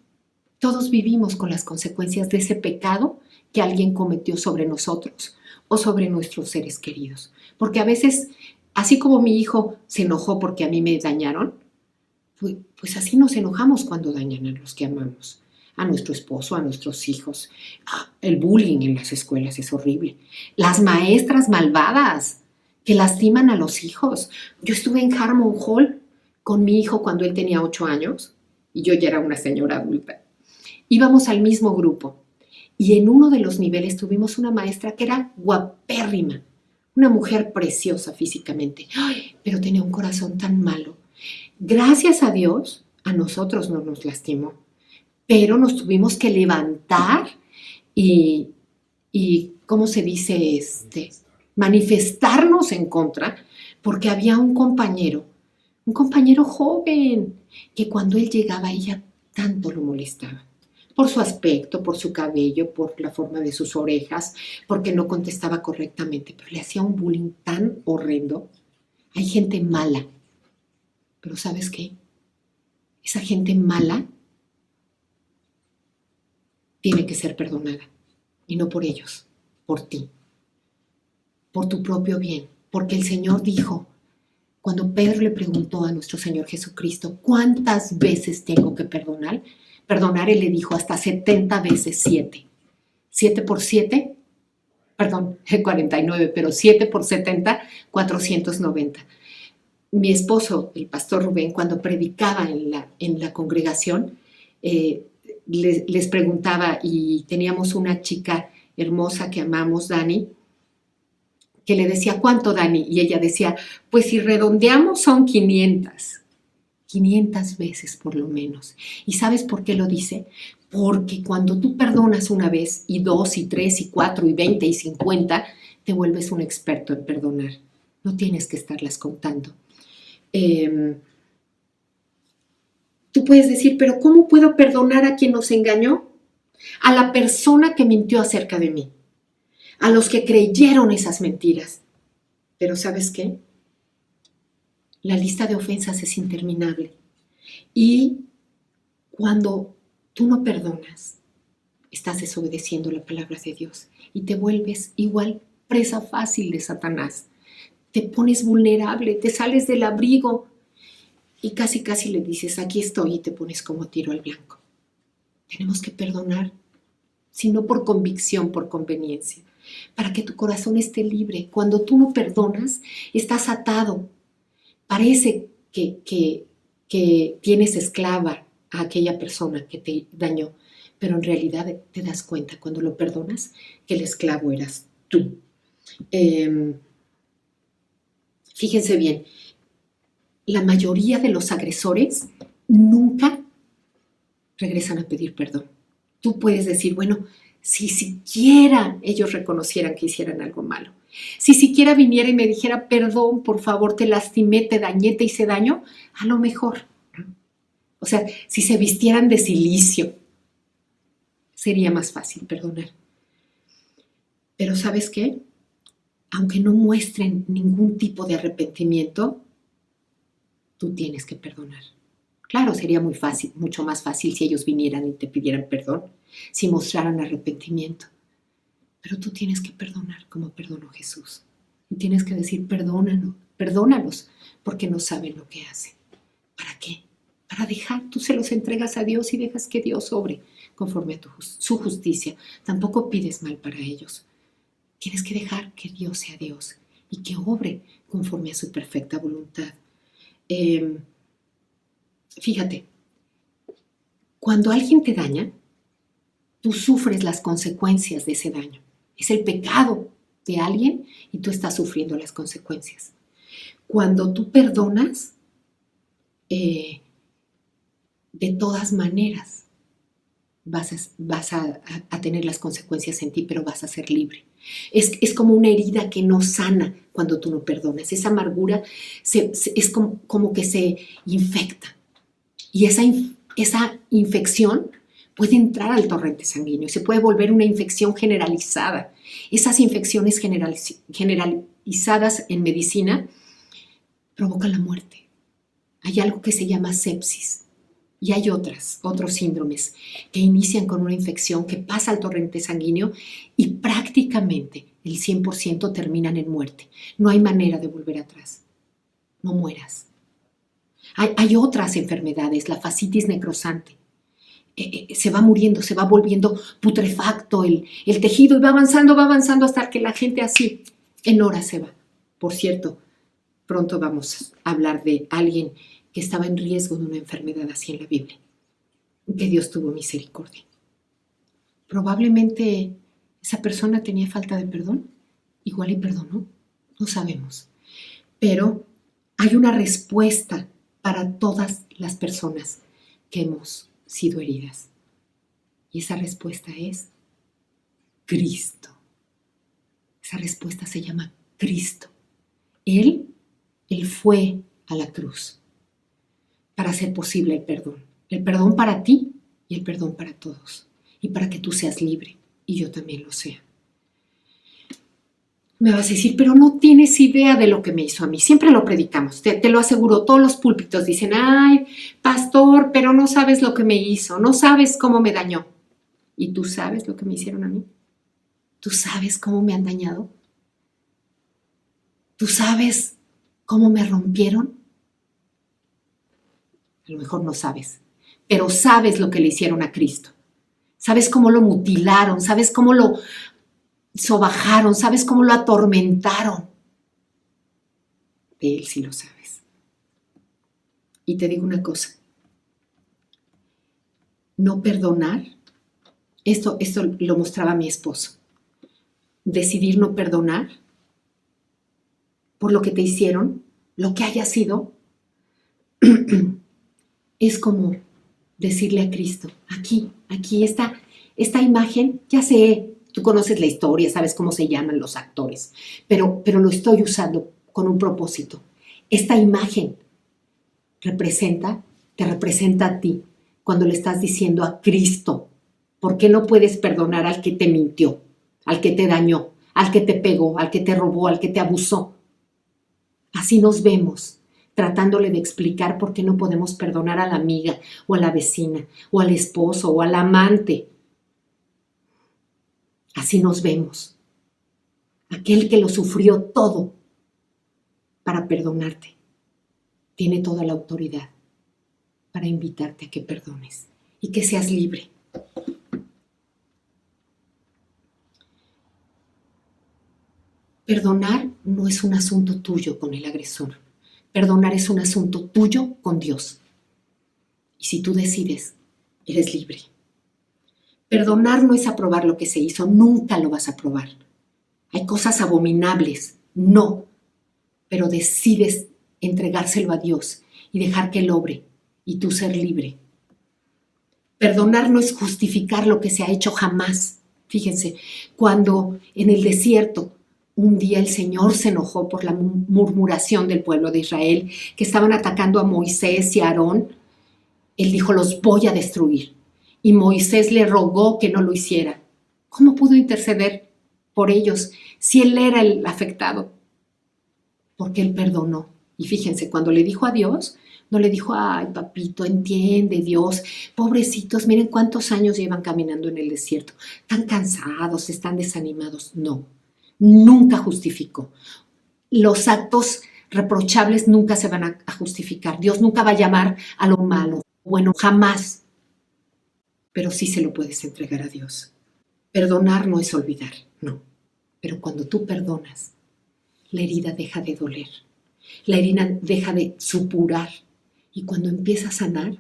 Todos vivimos con las consecuencias de ese pecado que alguien cometió sobre nosotros o sobre nuestros seres queridos. Porque a veces, así como mi hijo se enojó porque a mí me dañaron, pues así nos enojamos cuando dañan a los que amamos, a nuestro esposo, a nuestros hijos. El bullying en las escuelas es horrible. Las maestras malvadas que lastiman a los hijos. Yo estuve en Harmon Hall con mi hijo cuando él tenía 8 años y yo ya era una señora adulta. Íbamos al mismo grupo y en uno de los niveles tuvimos una maestra que era guapérrima, una mujer preciosa físicamente, pero tenía un corazón tan malo. Gracias a Dios, a nosotros no nos lastimó, pero nos tuvimos que levantar y ¿cómo se dice? Manifestarnos en contra, porque había un compañero joven, que cuando él llegaba ella tanto lo molestaba. Por su aspecto, por su cabello, por la forma de sus orejas, porque no contestaba correctamente, pero le hacía un bullying tan horrendo. Hay gente mala, pero ¿sabes qué? Esa gente mala tiene que ser perdonada, y no por ellos, por ti, por tu propio bien, porque el Señor dijo, cuando Pedro le preguntó a nuestro Señor Jesucristo, ¿cuántas veces tengo que perdonar? Él le dijo hasta 70 veces 7. 7 por 7, perdón, 49, pero 7 por 70, 490. Mi esposo, el pastor Rubén, cuando predicaba en la congregación, les preguntaba, y teníamos una chica hermosa que amamos, Dani, que le decía, ¿cuánto, Dani? Y ella decía, pues si redondeamos son 500. 500 veces por lo menos. ¿Y sabes por qué lo dice? Porque cuando tú perdonas una vez, y 2, y 3, y 4, y 20, y 50, te vuelves un experto en perdonar. No tienes que estarlas contando. Tú puedes decir, pero ¿cómo puedo perdonar a quien nos engañó? A la persona que mintió acerca de mí. A los que creyeron esas mentiras. Pero ¿sabes qué? La lista de ofensas es interminable. Y cuando tú no perdonas, estás desobedeciendo la palabra de Dios y te vuelves igual presa fácil de Satanás. Te pones vulnerable, te sales del abrigo y casi le dices, aquí estoy, y te pones como tiro al blanco. Tenemos que perdonar, sino por convicción, por conveniencia, para que tu corazón esté libre. Cuando tú no perdonas, estás atado. Parece que tienes esclava a aquella persona que te dañó, pero en realidad te das cuenta cuando lo perdonas que el esclavo eras tú. Fíjense bien, la mayoría de los agresores nunca regresan a pedir perdón. Tú puedes decir, bueno, si siquiera ellos reconocieran que hicieran algo malo, si siquiera viniera y me dijera, perdón, por favor, te lastimé, te dañé, te hice daño, a lo mejor. O sea, si se vistieran de silicio, sería más fácil perdonar. Pero ¿sabes qué? Aunque no muestren ningún tipo de arrepentimiento, tú tienes que perdonar. Claro, sería muy fácil, mucho más fácil si ellos vinieran y te pidieran perdón, si mostraran arrepentimiento. Pero tú tienes que perdonar como perdonó Jesús. Y tienes que decir, perdónalos, porque no saben lo que hacen. ¿Para qué? Para dejar, tú se los entregas a Dios y dejas que Dios obre conforme a su justicia. Tampoco pides mal para ellos. Tienes que dejar que Dios sea Dios y que obre conforme a su perfecta voluntad. Fíjate, cuando alguien te daña, tú sufres las consecuencias de ese daño. Es el pecado de alguien y tú estás sufriendo las consecuencias. Cuando tú perdonas, de todas maneras vas a tener las consecuencias en ti, pero vas a ser libre. Es como una herida que no sana cuando tú no perdonas. Esa amargura es como que se infecta. Y esa infección puede entrar al torrente sanguíneo y se puede volver una infección generalizada. Esas infecciones generalizadas en medicina provocan la muerte. Hay algo que se llama sepsis y hay otros síndromes que inician con una infección que pasa al torrente sanguíneo y prácticamente el 100% terminan en muerte. No hay manera de volver atrás. No mueras. Hay otras enfermedades, la fascitis necrosante. Se va muriendo, se va volviendo putrefacto el tejido y va avanzando hasta que la gente así en horas se va. Por cierto, pronto vamos a hablar de alguien que estaba en riesgo de una enfermedad así en la Biblia. Que Dios tuvo misericordia. Probablemente esa persona tenía falta de perdón, igual y perdonó, no sabemos. Pero hay una respuesta para todas las personas que hemos sido heridas. Y esa respuesta es Cristo. Esa respuesta se llama Cristo. Él fue a la cruz para hacer posible el perdón. El perdón para ti y el perdón para todos. Y para que tú seas libre y yo también lo sea. Me vas a decir, pero no tienes idea de lo que me hizo a mí. Siempre lo predicamos, te lo aseguro. Todos los púlpitos dicen, ay, pastor, pero no sabes lo que me hizo, no sabes cómo me dañó. ¿Y tú sabes lo que me hicieron a mí? ¿Tú sabes cómo me han dañado? ¿Tú sabes cómo me rompieron? A lo mejor no sabes, pero sabes lo que le hicieron a Cristo. Sabes cómo lo mutilaron, sabes cómo lo sobajaron, sabes cómo lo atormentaron. De Él sí lo sabes. Y te digo una cosa, no perdonar, esto lo mostraba mi esposo, decidir no perdonar por lo que te hicieron, lo que haya sido, es como decirle a Cristo, aquí esta imagen, ya sé, tú conoces la historia, sabes cómo se llaman los actores, pero lo estoy usando con un propósito. Esta imagen te representa a ti cuando le estás diciendo a Cristo, ¿por qué no puedes perdonar al que te mintió, al que te dañó, al que te pegó, al que te robó, al que te abusó? Así nos vemos, tratándole de explicar por qué no podemos perdonar a la amiga o a la vecina o al esposo o al amante. Así nos vemos. aquel que lo sufrió todo para perdonarte, tiene toda la autoridad para invitarte a que perdones y que seas libre. Perdonar no es un asunto tuyo con el agresor. Perdonar es un asunto tuyo con Dios. Y si tú decides, eres libre. Perdonar no es aprobar lo que se hizo, nunca lo vas a aprobar. Hay cosas abominables, no, pero decides entregárselo a Dios y dejar que Él obre y tú ser libre. Perdonar no es justificar lo que se ha hecho jamás. Fíjense, cuando en el desierto un día el Señor se enojó por la murmuración del pueblo de Israel, que estaban atacando a Moisés y a Aarón, Él dijo, los voy a destruir. Y Moisés le rogó que no lo hiciera. ¿Cómo pudo interceder por ellos si él era el afectado? Porque él perdonó. Y fíjense, cuando le dijo a Dios, no le dijo, ay, papito, entiende, Dios, pobrecitos, miren cuántos años llevan caminando en el desierto. Están cansados, están desanimados. No, nunca justificó. Los actos reprochables nunca se van a justificar. Dios nunca va a llamar a lo malo. Bueno, jamás. Pero sí se lo puedes entregar a Dios. Perdonar no es olvidar, no. Pero cuando tú perdonas, la herida deja de doler. La herida deja de supurar. Y cuando empieza a sanar,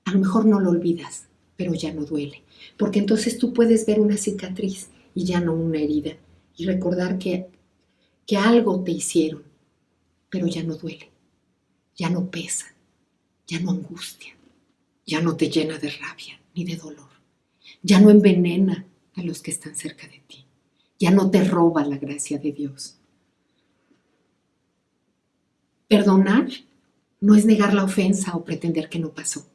a lo mejor no lo olvidas, pero ya no duele. Porque entonces tú puedes ver una cicatriz y ya no una herida. Y recordar que algo te hicieron, pero ya no duele. Ya no pesa. Ya no angustia. Ya no te llena de rabia ni de dolor. Ya no envenena a los que están cerca de ti. Ya no te roba la gracia de Dios. Perdonar no es negar la ofensa o pretender que no pasó.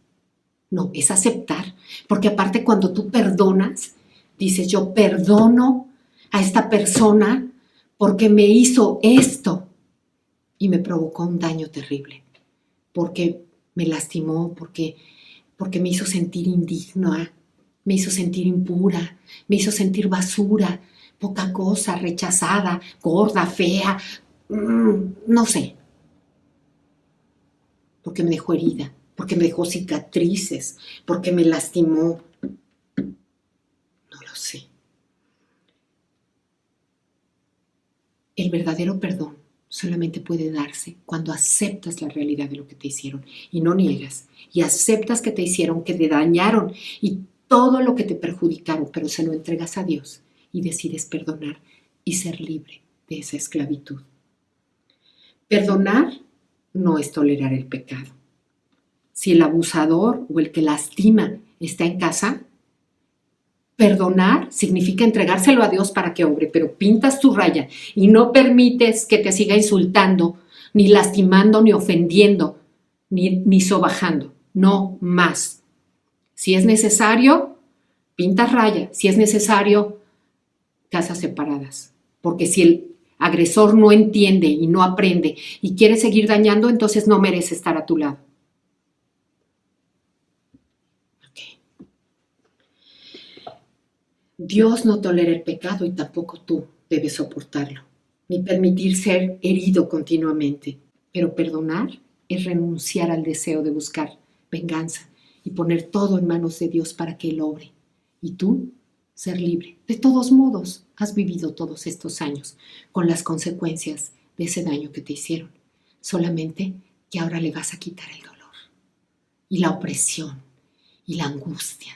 No, es aceptar. Porque aparte cuando tú perdonas, dices, yo perdono a esta persona porque me hizo esto y me provocó un daño terrible. Porque me lastimó, porque me hizo sentir indigna, me hizo sentir impura, me hizo sentir basura, poca cosa, rechazada, gorda, fea, no sé. Porque me dejó herida, porque me dejó cicatrices, porque me lastimó. No lo sé. El verdadero perdón solamente puede darse cuando aceptas la realidad de lo que te hicieron y no niegas. Y aceptas que te hicieron, que te dañaron y todo lo que te perjudicaron, pero se lo entregas a Dios y decides perdonar y ser libre de esa esclavitud. Perdonar no es tolerar el pecado. Si el abusador o el que lastima está en casa, perdonar significa entregárselo a Dios para que obre, pero pintas tu raya y no permites que te siga insultando, ni lastimando, ni ofendiendo, ni sobajando. No más. Si es necesario, pintas raya. Si es necesario, casas separadas. Porque si el agresor no entiende y no aprende y quiere seguir dañando, entonces no merece estar a tu lado. Dios no tolera el pecado y tampoco tú debes soportarlo, ni permitir ser herido continuamente. Pero perdonar es renunciar al deseo de buscar venganza y poner todo en manos de Dios para que Él obre. Y tú, ser libre. De todos modos, has vivido todos estos años con las consecuencias de ese daño que te hicieron. Solamente que ahora le vas a quitar el dolor y la opresión y la angustia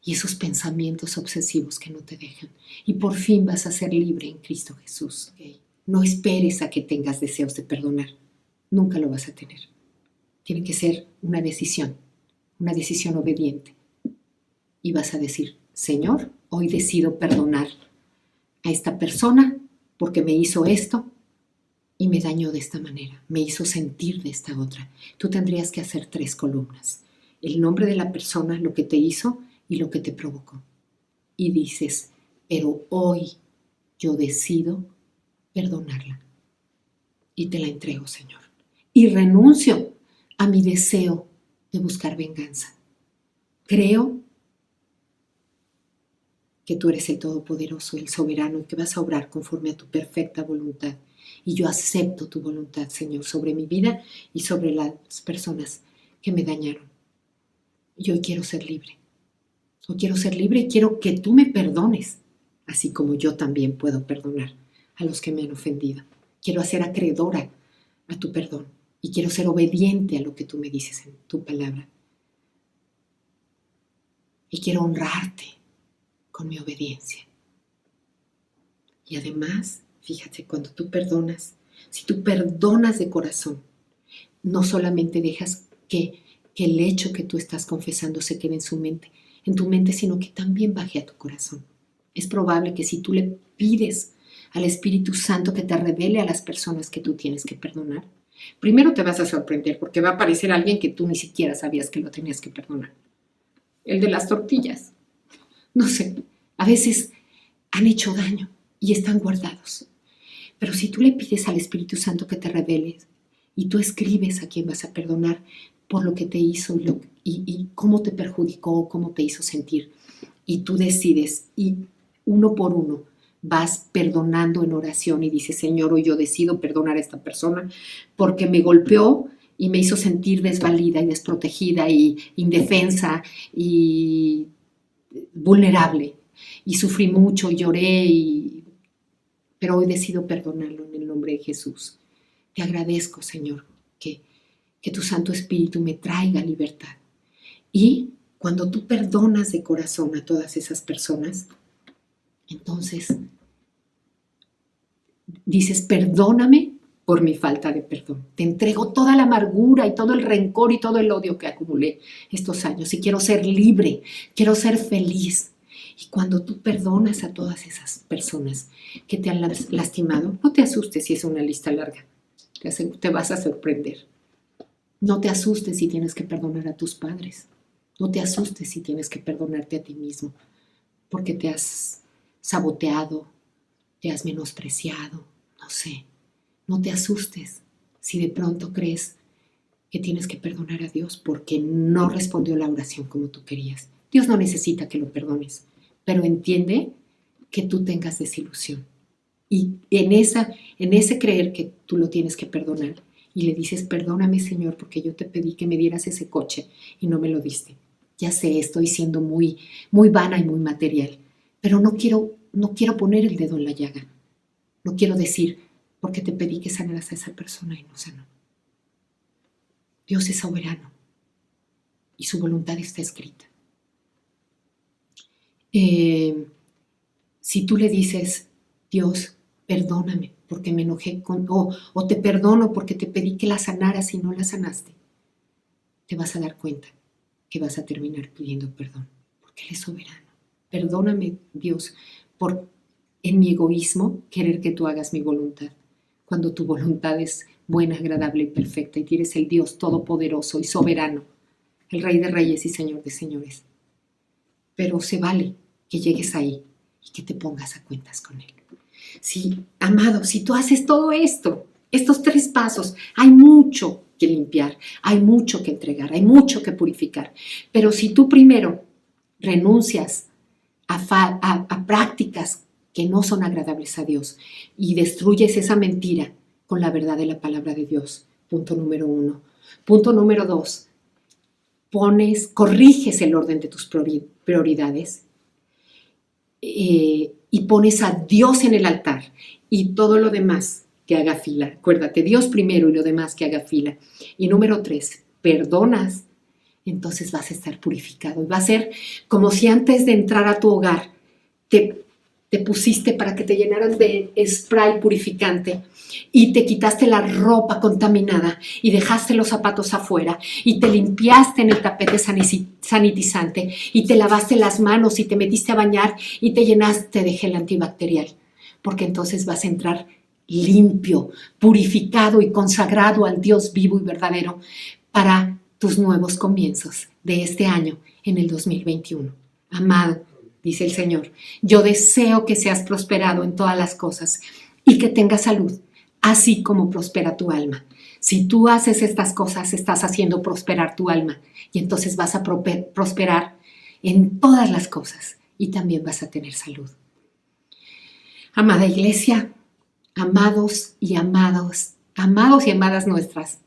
y esos pensamientos obsesivos que no te dejan. Y por fin vas a ser libre en Cristo Jesús. ¿Okay? No esperes a que tengas deseos de perdonar. Nunca lo vas a tener. Tiene que ser una decisión obediente. Y vas a decir, Señor, hoy decido perdonar a esta persona porque me hizo esto y me dañó de esta manera. Me hizo sentir de esta otra. Tú tendrías que hacer 3 columnas. El nombre de la persona, lo que te hizo y lo que te provocó. Y dices, pero hoy yo decido perdonarla. Y te la entrego, Señor. Y renuncio a mi deseo de buscar venganza. Creo que tú eres el Todopoderoso, el Soberano, y que vas a obrar conforme a tu perfecta voluntad. Y yo acepto tu voluntad, Señor, sobre mi vida y sobre las personas que me dañaron. Yo quiero ser libre. Yo quiero ser libre y quiero que tú me perdones, así como yo también puedo perdonar a los que me han ofendido. Quiero ser acreedora a tu perdón y quiero ser obediente a lo que tú me dices en tu palabra. Y quiero honrarte con mi obediencia. Y además, fíjate, cuando tú perdonas, si tú perdonas de corazón, no solamente dejas que el hecho que tú estás confesando se quede en tu mente, sino que también baje a tu corazón. Es probable que si tú le pides al Espíritu Santo que te revele a las personas que tú tienes que perdonar, primero te vas a sorprender porque va a aparecer alguien que tú ni siquiera sabías que lo tenías que perdonar. El de las tortillas. No sé, a veces han hecho daño y están guardados. Pero si tú le pides al Espíritu Santo que te revele y tú escribes a quién vas a perdonar por lo que te hizo y cómo te perjudicó, cómo te hizo sentir, y tú decides y uno por uno vas perdonando en oración y dices, Señor, hoy yo decido perdonar a esta persona porque me golpeó y me hizo sentir desvalida y desprotegida y indefensa y vulnerable. Y sufrí mucho, lloré, pero hoy decido perdonarlo en el nombre de Jesús. Te agradezco, Señor, que tu Santo Espíritu me traiga libertad. Y cuando tú perdonas de corazón a todas esas personas, entonces dices, perdóname por mi falta de perdón. Te entrego toda la amargura y todo el rencor y todo el odio que acumulé estos años y quiero ser libre, quiero ser feliz. Y cuando tú perdonas a todas esas personas que te han lastimado, no te asustes si es una lista larga, te vas a sorprender. No te asustes si tienes que perdonar a tus padres. No te asustes si tienes que perdonarte a ti mismo, porque te has saboteado, te has menospreciado, no sé. No te asustes si de pronto crees que tienes que perdonar a Dios porque no respondió la oración como tú querías. Dios no necesita que lo perdones, pero entiende que tú tengas desilusión. Y en ese creer que tú lo tienes que perdonar y le dices, perdóname, Señor, porque yo te pedí que me dieras ese coche y no me lo diste. Ya sé, estoy siendo muy, muy vana y muy material, pero no quiero poner el dedo en la llaga. No quiero decir, porque te pedí que sanaras a esa persona y no sanó. Dios es soberano y su voluntad está escrita. Si tú le dices, Dios, perdóname porque me enojé o te perdono porque te pedí que la sanaras y no la sanaste, te vas a dar cuenta que vas a terminar pidiendo perdón porque Él es soberano. Perdóname, Dios, por en mi egoísmo querer que tú hagas mi voluntad, cuando tu voluntad es buena, agradable y perfecta y tú eres el Dios todopoderoso y soberano, el Rey de Reyes y Señor de Señores. Pero se vale que llegues ahí y que te pongas a cuentas con Él. Sí, amado, si tú haces todo esto, estos 3 pasos, hay mucho que limpiar, hay mucho que entregar, hay mucho que purificar. Pero si tú primero renuncias a prácticas que no son agradables a Dios y destruyes esa mentira con la verdad de la palabra de Dios, punto número 1. Punto número 2, corriges el orden de tus prioridades y pones a Dios en el altar y todo lo demás que haga fila. Acuérdate, Dios primero y lo demás que haga fila. Y número 3, perdonas, entonces vas a estar purificado. Y va a ser como si antes de entrar a tu hogar te pusiste para que te llenaran de spray purificante y te quitaste la ropa contaminada y dejaste los zapatos afuera y te limpiaste en el tapete sanitizante y te lavaste las manos y te metiste a bañar y te llenaste de gel antibacterial, porque entonces vas a entrar limpio, purificado y consagrado al Dios vivo y verdadero para tus nuevos comienzos de este año en el 2021. Amado, dice el Señor, yo deseo que seas prosperado en todas las cosas y que tengas salud, así como prospera tu alma. Si tú haces estas cosas, estás haciendo prosperar tu alma y entonces vas a prosperar en todas las cosas y también vas a tener salud. Amada iglesia, amados y amadas nuestras,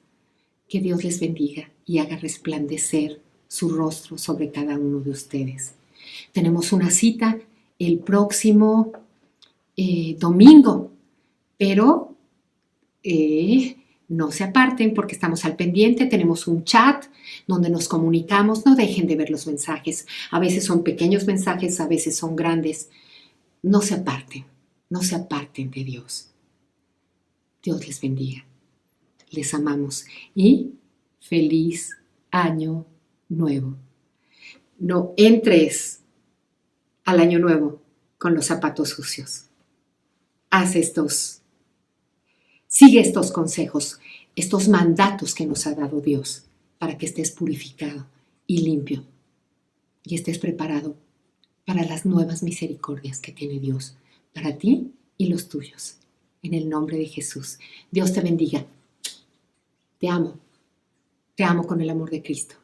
que Dios les bendiga y haga resplandecer su rostro sobre cada uno de ustedes. Tenemos una cita el próximo domingo, pero no se aparten porque estamos al pendiente. Tenemos un chat donde nos comunicamos. No dejen de ver los mensajes. A veces son pequeños mensajes, a veces son grandes. No se aparten de Dios. Dios les bendiga. Les amamos y feliz año nuevo. No entres al año nuevo con los zapatos sucios. Sigue estos consejos, estos mandatos que nos ha dado Dios para que estés purificado y limpio y estés preparado para las nuevas misericordias que tiene Dios para ti y los tuyos. En el nombre de Jesús. Dios te bendiga. Te amo con el amor de Cristo.